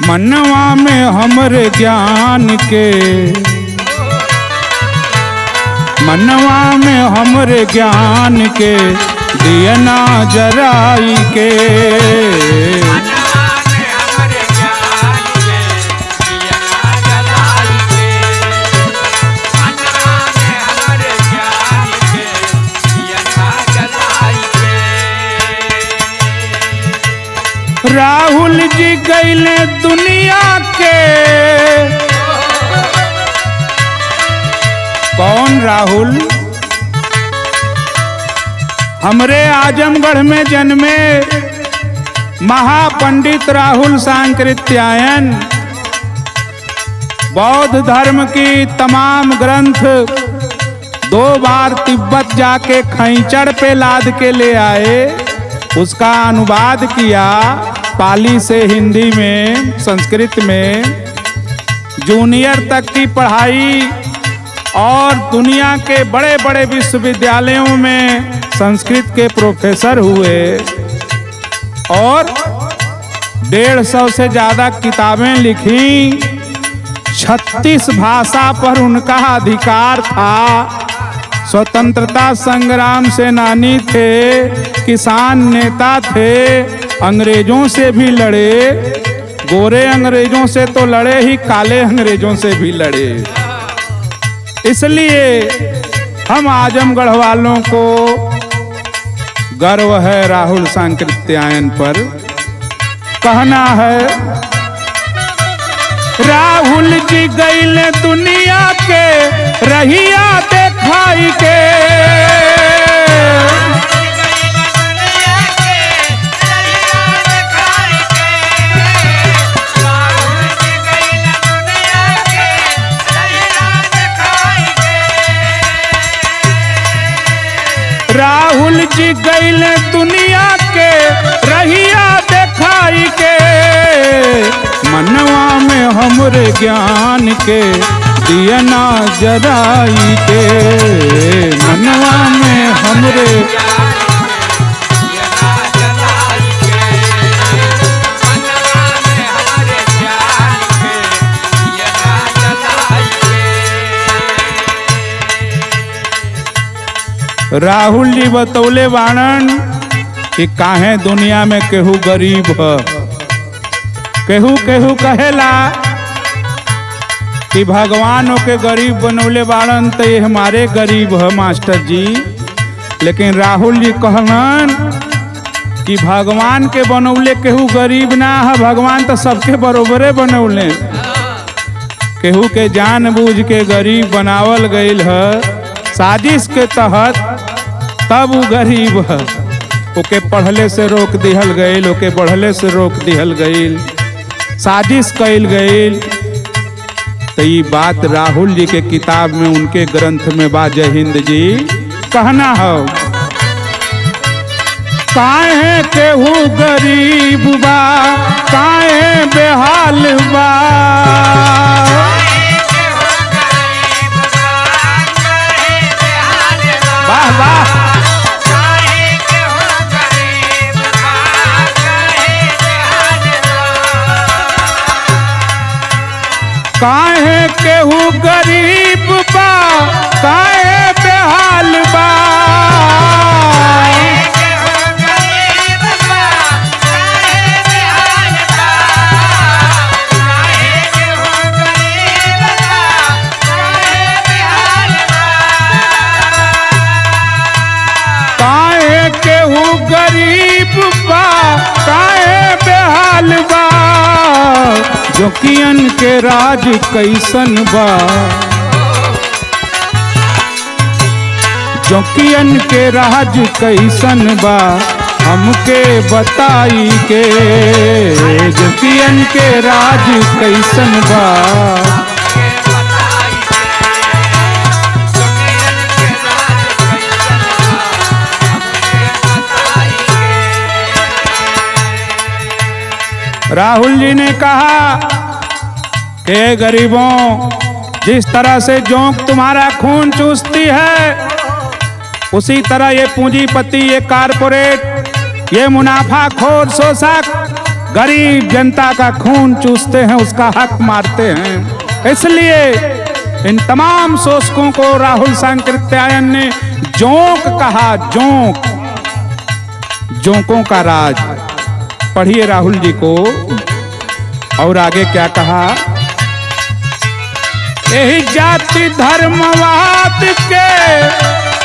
मनवा में हमरे ज्ञान के, मनवा में हमरे ज्ञान के दिया ना जराई के। राहुल जी गईले दुनिया के, कौन राहुल? हमरे आजमगढ़ में जन्मे महापंडित राहुल सांकृत्यायन। बौद्ध धर्म की तमाम ग्रंथ 2 बार तिब्बत जाके खैचड़ पे लाद के ले आए, उसका अनुवाद किया पाली से हिंदी में, संस्कृत में, जूनियर तक की पढ़ाई और दुनिया के बड़े बड़े विश्वविद्यालयों में संस्कृत के प्रोफेसर हुए और 150 से ज़्यादा किताबें लिखी। 36 भाषा पर उनका अधिकार था। स्वतंत्रता संग्राम सेनानी थे, किसान नेता थे, अंग्रेजों से भी लड़े, गोरे अंग्रेजों से तो लड़े ही, काले अंग्रेजों से भी लड़े। इसलिए हम आजमगढ़ वालों को गर्व है राहुल सांकृत्यायन पर। कहना है, राहुल जी गईले दुनिया के रहिया देखाई के, राहुल जी गईले दुनिया के रहिया देखाई के। मनवा में हमरे ज्ञान के दिया ना जराई के, मनवा में हमरे राहुल जी बतौले बाणन कि काहे दुनिया में केहू गरीब है। केहू केहू कहेला कि भगवान के गरीब बनौले बाड़न तो ये हमारे गरीब है मास्टर जी। लेकिन राहुल जी कहलन कि भगवान के बनौले केहू गरीब ना है, भगवान तो सबके बरोबरे बनौले। केहू के जानबूझ के गरीब बनावल गईल है साजिश के तहत, तब वो गरीब है। ओके पढ़ले से रोक दिहल गईल, ओके बढ़ले से रोक दिहल गईल, साजिश कईल गईल। तो ये बात राहुल जी के किताब में, उनके ग्रंथ में बा। जय हिंद जी। कहना हो, काहे केहू गरीब बा, काहे बेहाल बा, वाह वाह। काहे केहू गरीब बा, काहे बेहाल बा, काहे केहू गरीब बा, काहे बेहाल बा। जोकियन के राज कैसन बा, जोकियन के राज कैसन बा, हमके बताई के। जोकियन के राज कैसन बा, राहुल जी ने कहा कि गरीबों, जिस तरह से जोंक तुम्हारा खून चूसती है, उसी तरह ये पूंजीपति, ये कारपोरेट, ये मुनाफाखोर शोषक गरीब जनता का खून चूसते हैं, उसका हक मारते हैं। इसलिए इन तमाम शोषकों को राहुल सांकृत्यायन ने जोंक कहा, जोंक, जोंकों का राज। पढ़िए राहुल जी को, और आगे क्या कहा। यही जाति धर्मवाद के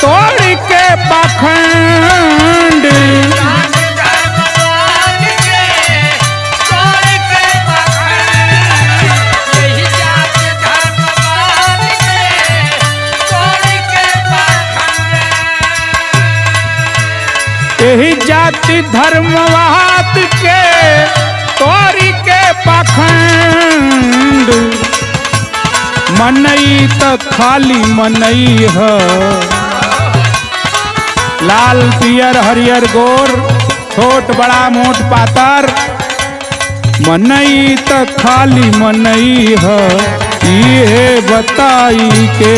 तोड़ के पाखंड, यही जाति धर्मवाद के तोड़ के पाखंड, मनई तो खाली मनई है। लाल पियर हरियर गोर, छोट बड़ा मोट पातर, मनई तो खाली मनई है। ये बताई के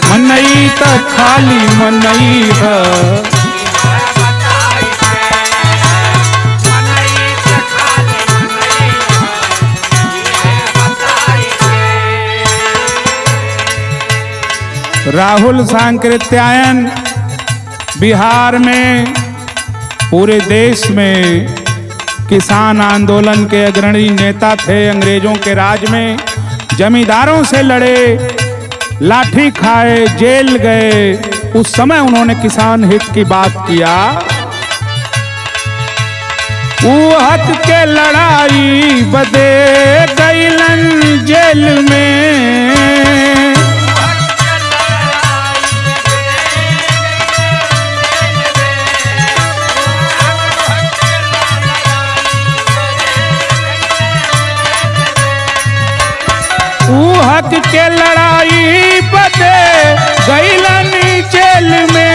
मनई तो खाली मनई है। राहुल सांकृत्यायन बिहार में, पूरे देश में किसान आंदोलन के अग्रणी नेता थे। अंग्रेजों के राज में जमींदारों से लड़े, लाठी खाए, जेल गए। उस समय उन्होंने किसान हित की बात किया। वो हक के लड़ाई बदे गईलन जेल में, हक के लड़ाई बदे गईलन जेल में।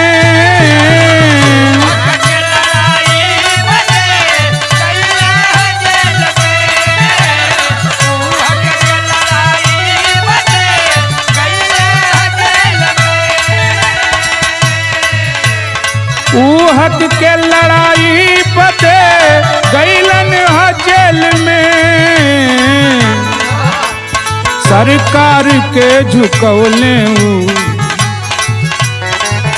हक के लड़ाई बदे गईलन जेल में। सरकार के झुकौले,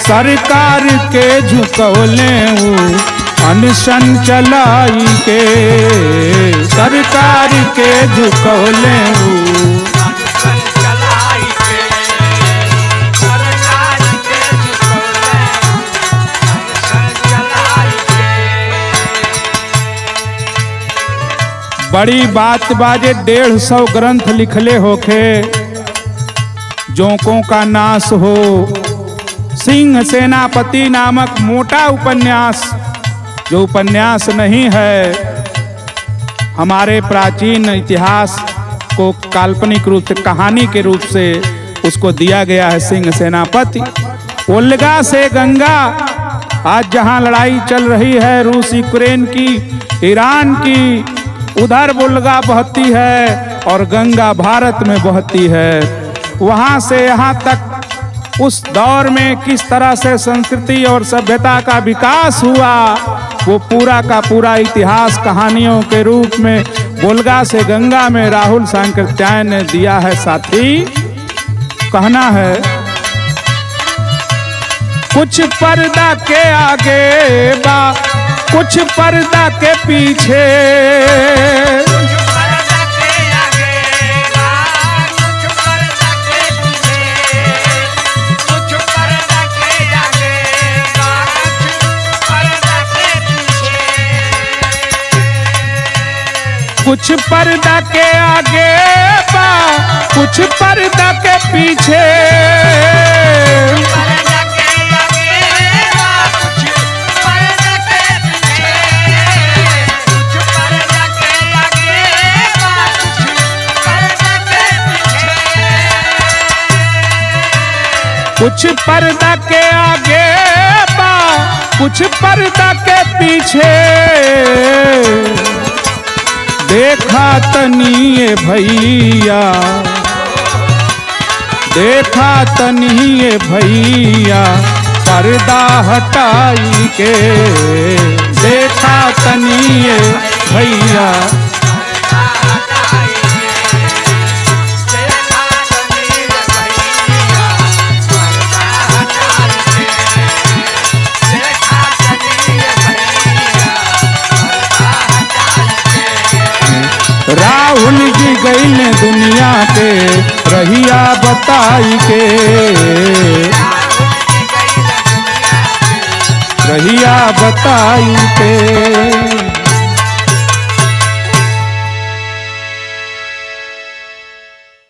सरकार के झुकौले, अनशन चलाई के, सरकार के झुकौले। बड़ी बात बाजे 150 ग्रंथ लिखले होखे, जोंकों का नाश हो। सिंह सेनापति नामक मोटा उपन्यास, जो उपन्यास नहीं है, हमारे प्राचीन इतिहास को काल्पनिक रूप से, कहानी के रूप से उसको दिया गया है। सिंह सेनापति, वोल्गा से गंगा, आज जहां लड़ाई चल रही है रूस यूक्रेन की, ईरान की, उधर वोल्गा बहती है और गंगा भारत में बहती है। वहां से यहाँ तक उस दौर में किस तरह से संस्कृति और सभ्यता का विकास हुआ, वो पूरा का पूरा इतिहास कहानियों के रूप में वोल्गा से गंगा में राहुल सांकृत्यायन ने दिया है। साथी, कहना है, कुछ पर्दा के आगे बा, कुछ पर्दा के पीछे, कुछ पर्दा के आगे बा, कुछ पर्दा के पीछे। कुछ पर्दा के आगे बा, कुछ पर्दा के पीछे। देखा तनिए भैया, देखा तनिए भैया, पर्दा हटाई के। देखा तनिए भैया। राहुल जी गईल दुनिया के रहिया बताई के, रहिया बताई के।